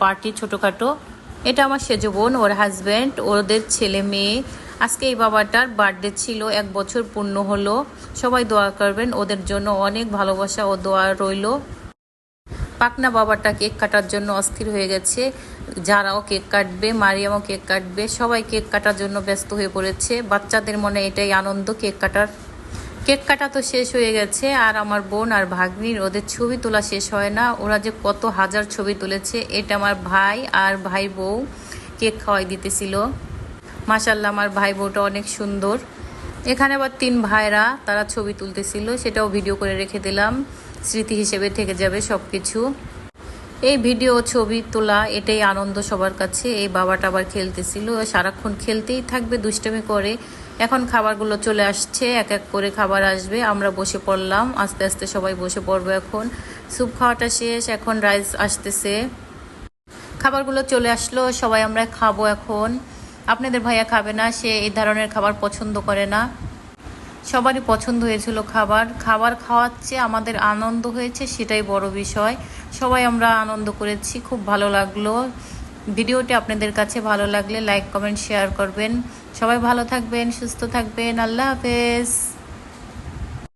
Party ছোটোখাটো। এটা আমার সেজো বোন, ওর হাজব্যান্ড, ওদের ছেলে মেয়ে। আজকে এই বাবাটার বার্থডে ছিল, 1 বছর পূর্ণ হলো। সবাই দোয়া করবেন ওদের জন্য, অনেক ভালোবাসা ও দোয়া রইল। পাকনা বাবাটা কেক কাটার জন্য অস্থির হয়ে গেছে। যারাও কেক কাটবে, মারিয়ামও কেক কাটবে, সবাই কেক কাটার জন্য ব্যস্ত হয়ে পড়েছে। বাচ্চাদের মনে এটাই আনন্দ, কেক কাটার। কেক কাটা তো শেষ হয়ে গেছে, আর আমার বোন আর ভাগ্নির ওদের ছবি তোলা শেষ হয় না। ওরা যে কত হাজার ছবি তুলেছে। এটা আমার ভাই আর ভাই বউ কেক খাওয়াই দিতেছিল। মাশাল্লাহ, আমার ভাই বউটা অনেক সুন্দর। এখানে আবার 3 ভাইরা, তারা ছবি তুলতেছিল, সেটাও ভিডিও করে রেখে দিলাম, স্মৃতি হিসেবে থেকে যাবে সব কিছু। এই ভিডিও ছবি তোলা এটাই আনন্দ সবার কাছে। এই বাবাটা আবার খেলতেছিল, সারাক্ষণ খেলতেই থাকবে, দুষ্টামি করে। এখন খাবারগুলো চলে আসছে, এক এক করে খাবার আসবে। আমরা বসে পড়লাম, আস্তে আস্তে সবাই বসে পড়বো। এখন স্যুপ খাওয়াটা শেষ, এখন রাইস আসতেছে। খাবারগুলো চলে আসলো, সবাই আমরা খাবো এখন। আপনাদের ভাইয়া খাবে না, সে এই ধরনের খাবার পছন্দ করে না। সবারই পছন্দ হয়েছিল খাবার। খাবার খাওয়াচ্ছে, আমাদের আনন্দ হয়েছে, সেটাই বড় বিষয়। সবাই আমরা আনন্দ করেছি, খুব ভালো লাগলো। ভিডিওটি আপনাদের কাছে ভালো লাগলে লাইক কমেন্ট শেয়ার করবেন। সবাই ভালো থাকবেন, সুস্থ থাকবেন। আল্লাহ হাফেজ।